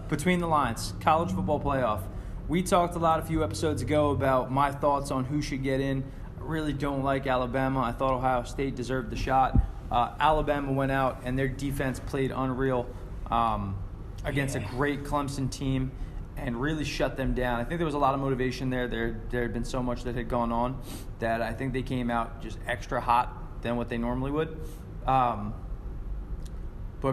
Between the Lines, college football playoff. We talked a few episodes ago about my thoughts on who should get in. I really don't like Alabama. I thought Ohio State deserved the shot. Alabama went out, and their defense played unreal against a great Clemson team and really shut them down. I think there was a lot of motivation there. There had been so much that had gone on that I think they came out just extra hot than what they normally would. But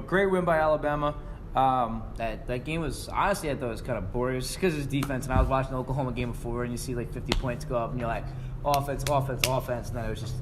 great win by Alabama. That game was, honestly, I thought it was kind of boring. It was just because of his defense. And I was watching the Oklahoma game before, and you see like 50 points go up, and you're like, offense. And then it was just,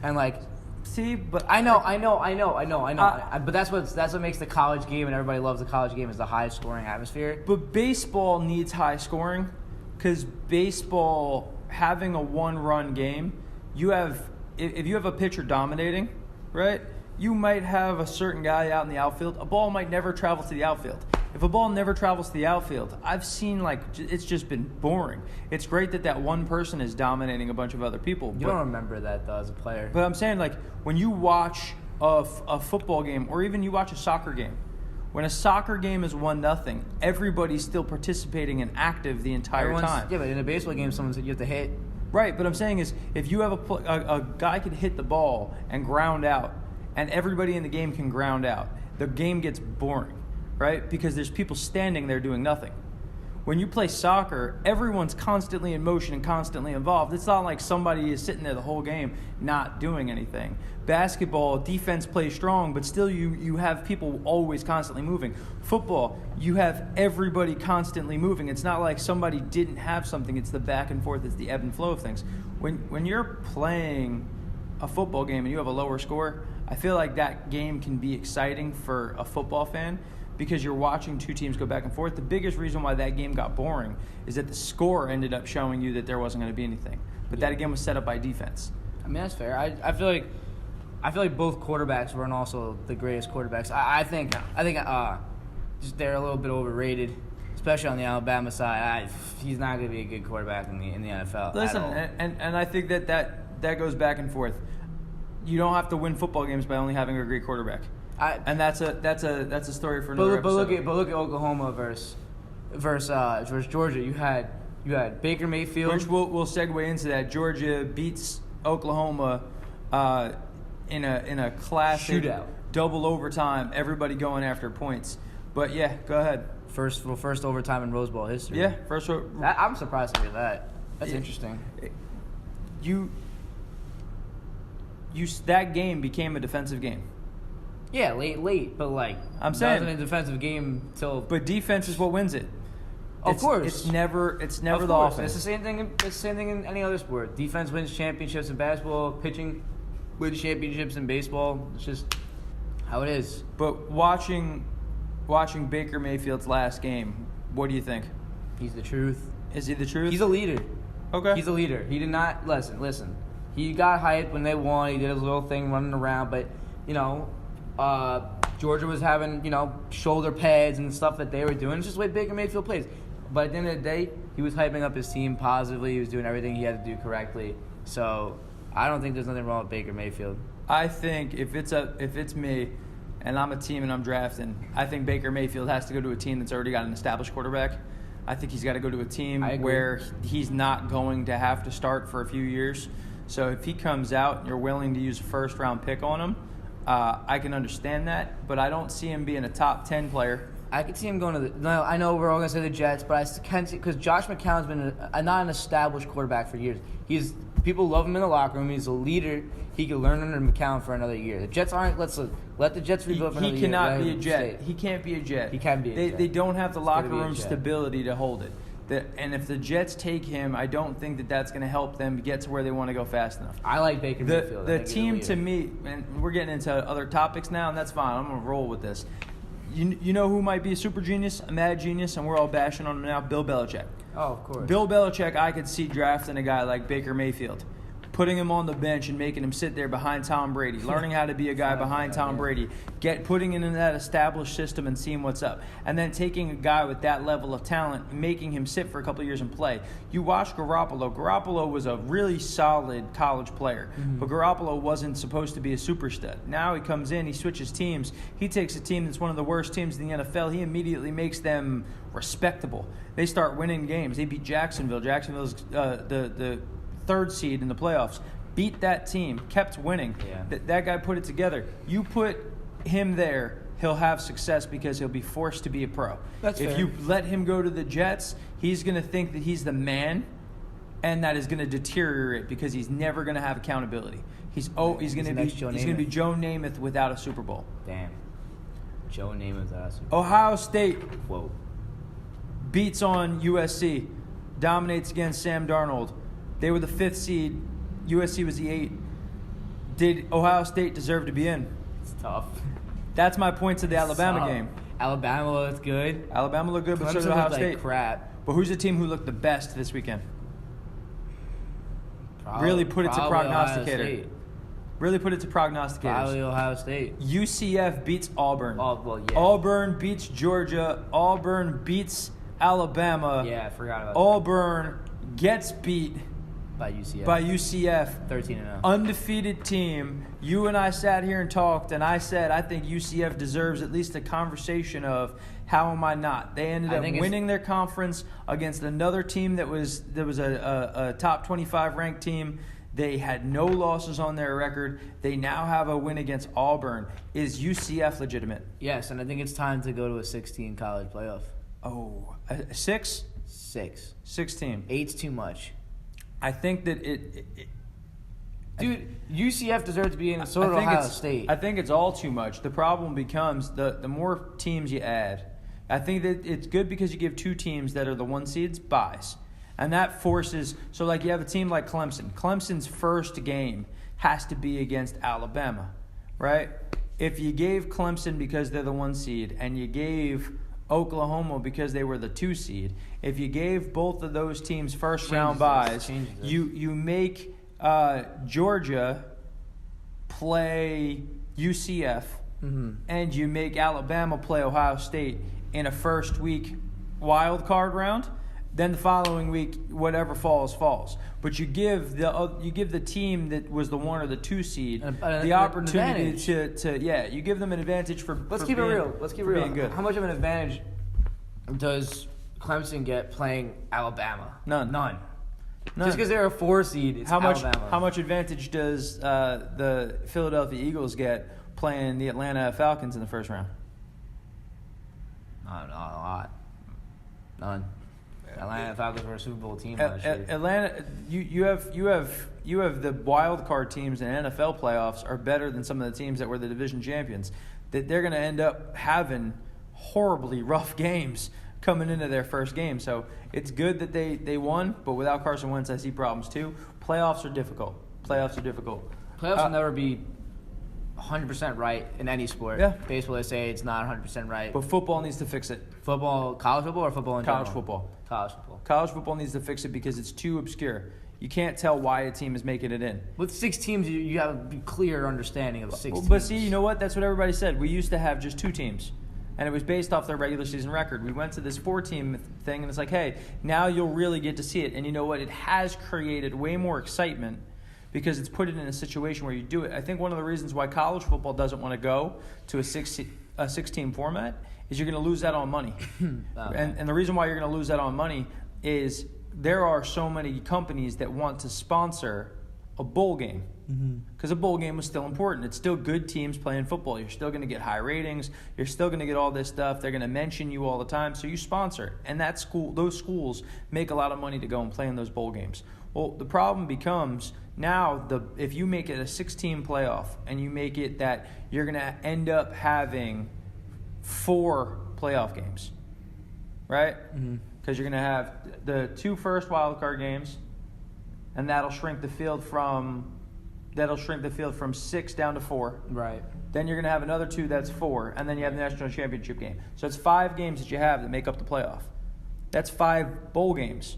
and like, see, but I know. But that's what makes the college game, and everybody loves the college game, is the high scoring atmosphere. But baseball needs high scoring because baseball, having a one-run game, if you have a pitcher dominating, right, you might have a certain guy out in the outfield. A ball might never travel to the outfield. If a ball never travels to the outfield, I've seen it's just been boring. It's great that one person is dominating a bunch of other people. You don't remember that, though, as a player. But I'm saying, when you watch a football game or even you watch a soccer game, when a soccer game is 1-0, everybody's still participating and active the entire time. Yeah, but in a baseball game, you have to hit. Right, but I'm saying is if you have a guy can hit the ball and ground out, and everybody in the game can ground out, the game gets boring, right? Because there's people standing there doing nothing. When you play soccer, everyone's constantly in motion and constantly involved. It's not like somebody is sitting there the whole game not doing anything. Basketball, defense plays strong, but still you have people always constantly moving. Football, you have everybody constantly moving. It's not like somebody didn't have something. It's the back and forth. It's the ebb and flow of things. When you're playing a football game and you have a lower score, I feel like that game can be exciting for a football fan because you're watching two teams go back and forth. The biggest reason why that game got boring is that the score ended up showing you that there wasn't going to be anything. But that game was set up by defense. I mean, that's fair. I feel like both quarterbacks weren't also the greatest quarterbacks. I think just they're a little bit overrated, especially on the Alabama side. He's not going to be a good quarterback in the NFL. Listen, at all. And I think that goes back and forth. You don't have to win football games by only having a great quarterback. And that's a story for another episode. But look at Oklahoma versus Georgia. You had Baker Mayfield, which we'll segue into that. Georgia beats Oklahoma in a classic shootout, double overtime. Everybody going after points. But yeah, go ahead. First overtime in Rose Bowl history. Yeah, I'm surprised to hear that. That's interesting. That game became a defensive game. Yeah, late, but I'm saying, it wasn't a defensive game till. But defense is what wins it. Of course, it's never the offense. It's the same thing. It's the same thing in any other sport. Defense wins championships in basketball. Pitching wins championships in baseball. It's just how it is. But watching Baker Mayfield's last game, what do you think? He's the truth. Is he the truth? He's a leader. Okay. He's a leader. He did not listen. He got hyped when they won. He did his little thing running around, but Georgia was having shoulder pads and stuff that they were doing. It's just the way Baker Mayfield plays. But at the end of the day, he was hyping up his team positively. He was doing everything he had to do correctly. So I don't think there's nothing wrong with Baker Mayfield. I think if it's me and I'm a team and I'm drafting, I think Baker Mayfield has to go to a team that's already got an established quarterback. I think he's got to go to a team where he's not going to have to start for a few years. So if he comes out and you're willing to use a first-round pick on him, I can understand that, but I don't see him being a top 10 player. I could see him going to no, I know we're all going to say the Jets, but I can't see, because Josh McCown's been not an established quarterback for years. People love him in the locker room. He's a leader. He could learn under McCown for another year. The Jets aren't. Let the Jets rebuild for another year. He cannot be a Jet. He can't be a Jet. He can be a Jet. They don't have the locker room stability to hold it. And if the Jets take him, I don't think that's going to help them get to where they want to go fast enough. I like Baker Mayfield. The team, to me, and we're getting into other topics now, and that's fine. I'm going to roll with this. You know who might be a super genius, a mad genius, and we're all bashing on him now? Bill Belichick. Oh, of course. Bill Belichick, I could see drafting a guy like Baker Mayfield. putting him on the bench and making him sit there behind Tom Brady, learning how to be a guy behind Tom Brady, putting him in that established system and seeing what's up, and then taking a guy with that level of talent, making him sit for a couple of years and play. You watch Garoppolo. Garoppolo was a really solid college player, but Garoppolo wasn't supposed to be a super stud. Now he comes in, he switches teams, he takes a team that's one of the worst teams in the NFL, he immediately makes them respectable. They start winning games. They beat Jacksonville. Jacksonville's the third seed in the playoffs. Beat that team, kept winning. Yeah. That guy put it together. You put him there, he'll have success because he'll be forced to be a pro. That's if fair. you let him go to the Jets, he's going to think that he's the man, and that is going to deteriorate because he's never going to have accountability. He's going to be Joe Namath without a Super Bowl. Damn. Joe Namath without a Super Bowl. Ohio State Whoa. beats on USC, dominates against Sam Darnold. They were the 5th seed. USC was the 8th. Did Ohio State deserve to be in? It's tough. That's my point to the Alabama Tough. game. Alabama looks good. Alabama looked good, but so Clemson did Ohio looked State. like crap. But who's the team who looked the best this weekend? Really put it to Probably Ohio prognosticator. State. Really put it to prognosticators. Probably Ohio State. UCF beats Auburn. Oh, well, yeah. Auburn beats Georgia. Auburn beats Alabama. Yeah, I forgot about Auburn gets beat that. By UCF. by UCF. 13-0. Undefeated team. You and I sat here and talked, and I said I think UCF deserves at least a conversation of how am I not. They ended up winning their conference against another team that was a top 25 ranked team. They had no losses on their record. They now have a win against Auburn. Is UCF legitimate? Yes, and I think it's time to go to a 16 college playoff. Oh, 6? 6. 16. 8's too much. I think that Dude, UCF deserves to be in, so did Ohio State. I think it's all too much. The problem becomes the more teams you add. I think that it's good because you give 2 teams that are the 1 seeds buys. And that forces – so, like, you have a team like Clemson. Clemson's first game has to be against Alabama, right? If you gave Clemson because they're the 1 seed and you gave Oklahoma because they were the 2 seed, if you gave both of those teams first-round buys, you make Georgia play UCF and you make Alabama play Ohio State in a first-week wild card round. Then the following week, whatever falls. But you give the team that was the 1 or the 2 seed the opportunity to you give them an advantage for. Let's keep it real. Being good. How much of an advantage does Clemson get playing Alabama? None. Just because they're a 4 seed, it's Alabama. How much advantage does the Philadelphia Eagles get playing the Atlanta Falcons in the first round? Not a lot. None. Atlanta Falcons were a Super Bowl team last year. Atlanta, you have the wild card teams in NFL playoffs are better than some of the teams that were the division champions. That they're going to end up having horribly rough games coming into their first game. So it's good that they won, but without Carson Wentz, I see problems too. Playoffs are difficult. Playoffs will never be 100% right in any sport. Yeah. Baseball, they say it's not 100% right. But football needs to fix it. Football, college football, or football in College general? football. College football. College football needs to fix it because it's too obscure. You can't tell why a team is making it in. With 6 teams, you have a clear understanding of 6 teams. But see, you know what? That's what everybody said. We used to have just 2 teams. And it was based off their regular season record. We went to this 4-team thing, and it's like, hey, now you'll really get to see it. And you know what? It has created way more excitement because it's put it in a situation where you do it. I think one of the reasons why college football doesn't want to go to a 6-team format is you're going to lose out on money. And the reason why you're going to lose out on money is there are so many companies that want to sponsor a bowl game. Because a bowl game was still important. It's still good teams playing football. You're still going to get high ratings. You're still going to get all this stuff. They're going to mention you all the time. So you sponsor it. And those schools make a lot of money to go and play in those bowl games. Well, the problem becomes now if you make it a 6-team playoff and you make it that you're going to end up having 4 playoff games, right? Because you're going to have the 2 first wild card games, and that'll shrink the field from 6 down to 4. Right. Then you're going to have another 2 that's 4, and then you have the national championship game. So it's 5 games that you have that make up the playoff. That's 5 bowl games.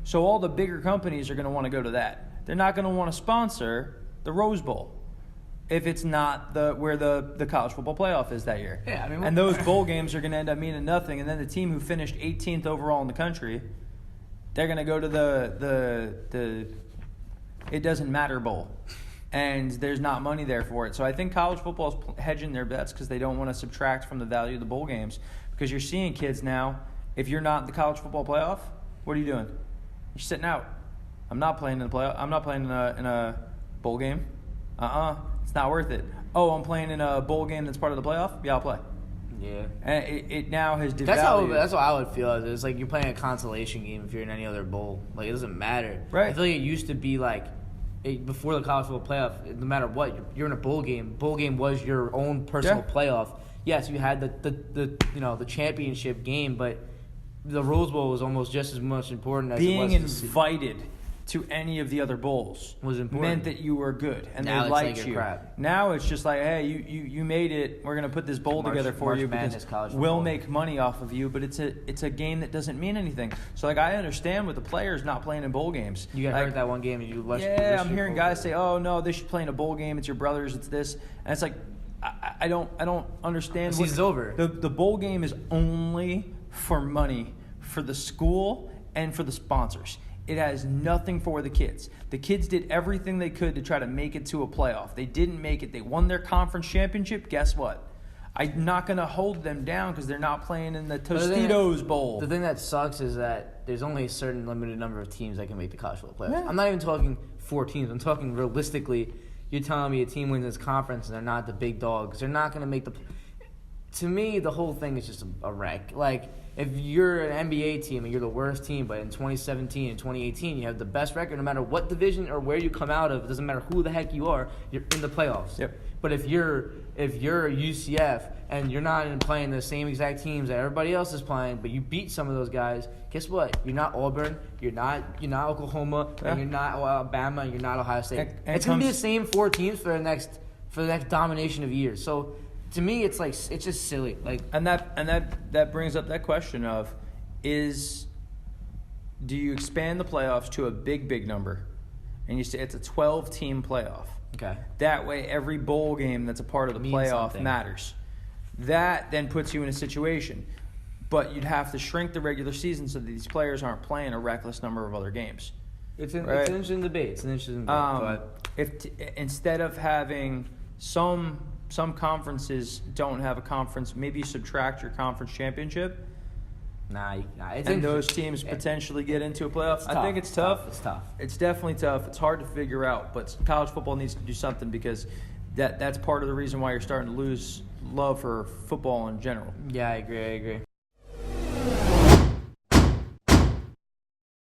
So all the bigger companies are going to want to go to that. they're not going to want to sponsor the Rose Bowl if it's not where the college football playoff is that year. Yeah, I mean, and those bowl games are going to end up meaning nothing. And then the team who finished 18th overall in the country, they're going to go to the it doesn't matter bowl. And there's not money there for it. So I think college football is hedging their bets because they don't want to subtract from the value of the bowl games. Because you're seeing kids now, if you're not in the college football playoff, what are you doing? You're sitting out. I'm not playing in the playoff. I'm not playing in a bowl game. It's not worth it. Oh, I'm playing in a bowl game that's part of the playoff? Yeah, I'll play. Yeah. And it now has devalued. That's how I would feel. It's like you're playing a consolation game if you're in any other bowl. Like, it doesn't matter. Right. I feel like it used to be like, before the college football playoff, no matter what, you're in a bowl game. Bowl game was your own personal playoff. Yes, you had the championship game, but the Rose Bowl was almost just as much important as being it was invited to any of the other bowls was important. Meant that you were good and now they liked like you. Crap. Now it's just like, hey, you made it. We're gonna put this bowl together for you because we'll make money off of you. But it's a game that doesn't mean anything. So like I understand with the players not playing in bowl games. You got hurt that one game and you lost. Yeah, I'm hearing guys say, oh no, they should play in a bowl game. It's your brothers. It's this, and it's like I don't understand. The season's over. The bowl game is only for money for the school and for the sponsors. It has nothing for the kids. The kids did everything they could to try to make it to a playoff. They didn't make it. They won their conference championship. Guess what? I'm not going to hold them down because they're not playing in the Tostitos Bowl. The thing that sucks is that there's only a certain limited number of teams that can make the college football playoffs. Yeah. I'm not even talking 4 teams. I'm talking realistically. You're telling me a team wins this conference and they're not the big dogs. They're not going to make the – to me, the whole thing is just a wreck. Like, if you're an NBA team and you're the worst team, but in 2017 and 2018 you have the best record, no matter what division or where you come out of, it doesn't matter who the heck you are, you're in the playoffs. Yep. But if you're a UCF and you're not even playing the same exact teams that everybody else is playing, but you beat some of those guys, guess what? You're not Auburn, you're not Oklahoma, and you're not Alabama, and you're not Ohio State. And it's gonna be the same 4 teams for the next domination of years. So to me, it's like it's just silly. Like, and that brings up that question of do you expand the playoffs to a big number, and you say it's a 12-team playoff. Okay. That way, every bowl game that's a part of the playoff matters. That then puts you in a situation, but you'd have to shrink the regular season so that these players aren't playing a reckless number of other games. It's an interesting debate. Instead of having some conferences don't have a conference, maybe you subtract your conference championship. And those teams potentially get into a playoff. I think it's tough. It's tough. It's definitely tough. It's hard to figure out, but college football needs to do something because that's part of the reason why you're starting to lose love for football in general. Yeah, I agree.